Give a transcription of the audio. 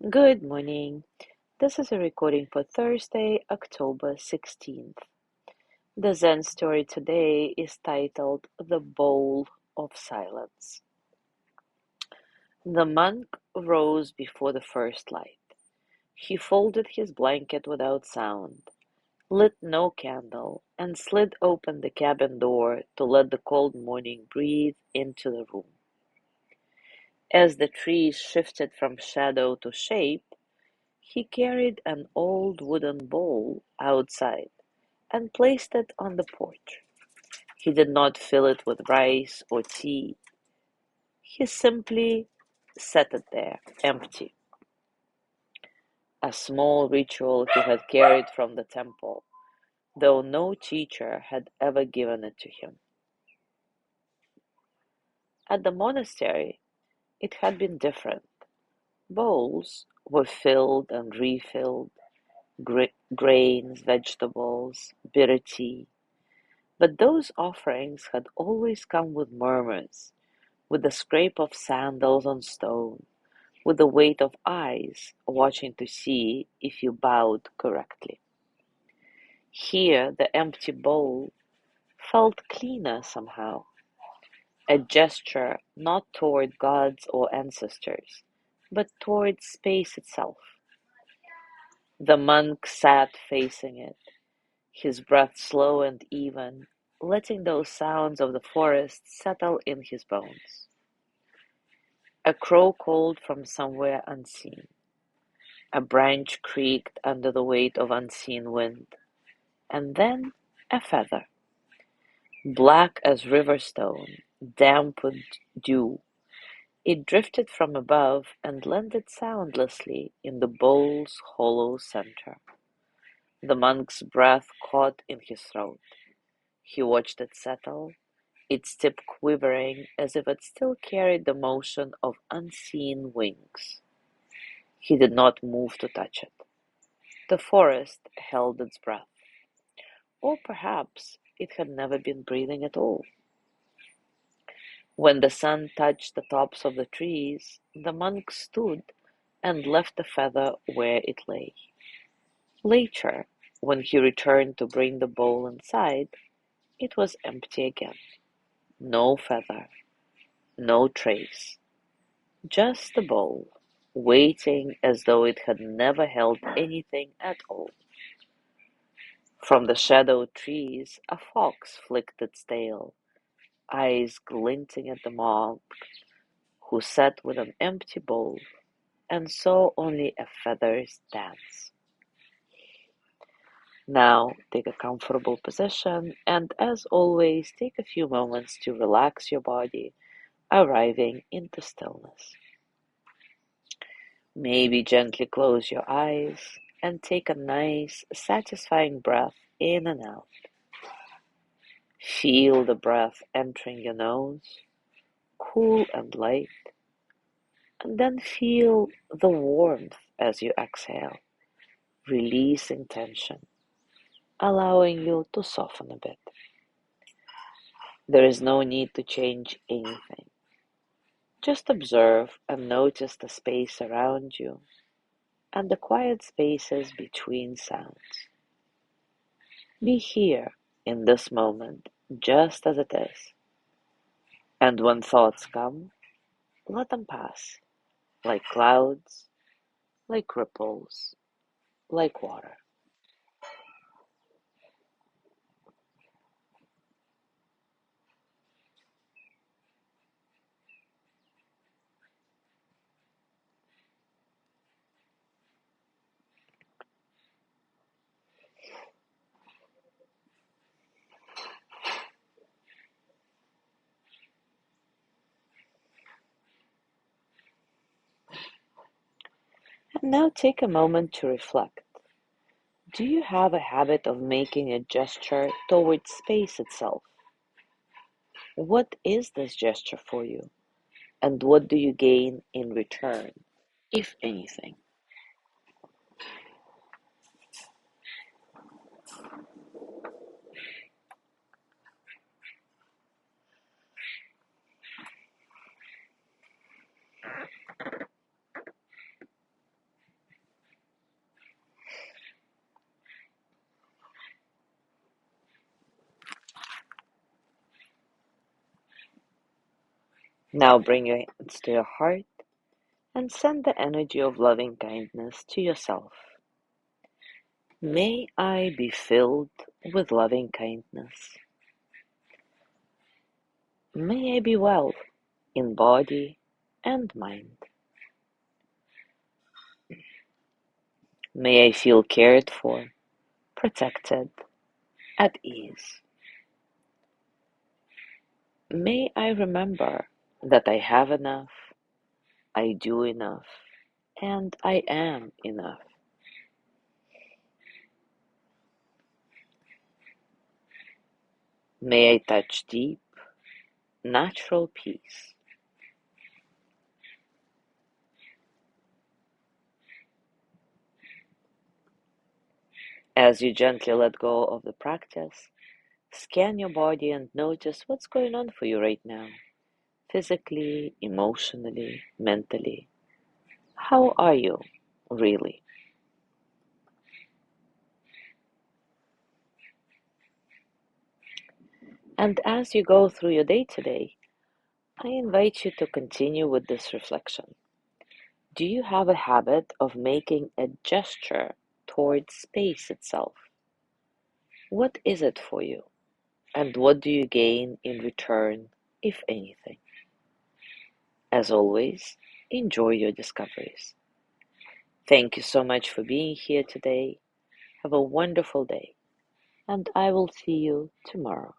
Good morning. This is a recording for Thursday, October 16th. The Zen story today is titled The Bowl of Silence. The monk rose before the first light. He folded his blanket without sound, lit no candle, and slid open the cabin door to let the cold morning breathe into the room. As the trees shifted from shadow to shape, he carried an old wooden bowl outside and placed it on the porch. He did not fill it with rice or tea. He simply set it there, empty, a small ritual he had carried from the temple, though no teacher had ever given it to him. At the monastery, it had been different. Bowls were filled and refilled, grains, vegetables, bitter tea. But those offerings had always come with murmurs, with the scrape of sandals on stone, with the weight of eyes watching to see if you bowed correctly. Here the empty bowl felt cleaner somehow, a gesture not toward gods or ancestors, but toward space itself. The monk sat facing it, his breath slow and even, letting those sounds of the forest settle in his bones. A crow called from somewhere unseen. A branch creaked under the weight of unseen wind. And then a feather, black as river stone, damp with dew. It drifted from above and landed soundlessly in the bowl's hollow center. The monk's breath caught in his throat. He watched it settle, its tip quivering as if it still carried the motion of unseen wings. He did not move to touch it. The forest held its breath. Or perhaps it had never been breathing at all. When the sun touched the tops of the trees, the monk stood and left the feather where it lay. Later, when he returned to bring the bowl inside, it was empty again. No feather, no trace, just the bowl, waiting as though it had never held anything at all. From the shadowed trees, a fox flicked its tail, eyes glinting at the monk, who sat with an empty bowl and saw only a feather's dance. Now take a comfortable position and, as always, take a few moments to relax your body, arriving into stillness. Maybe gently close your eyes and take a nice, satisfying breath in and out. Feel the breath entering your nose, cool and light, and then feel the warmth as you exhale, releasing tension, allowing you to soften a bit. There is no need to change anything. Just observe and notice the space around you and the quiet spaces between sounds. Be here in this moment just as it is. And when thoughts come, let them pass, like clouds, like ripples, like water. And now take a moment to reflect. Do you have a habit of making a gesture towards space itself? What is this gesture for you? And what do you gain in return, if anything? Now bring your hands to your heart and send the energy of loving kindness to yourself. May I be filled with loving kindness. May I be well in body and mind. May I feel cared for, protected, at ease. May I remember that I have enough, I do enough, and I am enough. May I touch deep, natural peace. As you gently let go of the practice, scan your body and notice what's going on for you right now, physically, emotionally, mentally. How are you, really? And as you go through your day today, I invite you to continue with this reflection. Do you have a habit of making a gesture towards space itself? What is it for you? And what do you gain in return, if anything? As always, enjoy your discoveries. Thank you so much for being here today. Have a wonderful day, and I will see you tomorrow.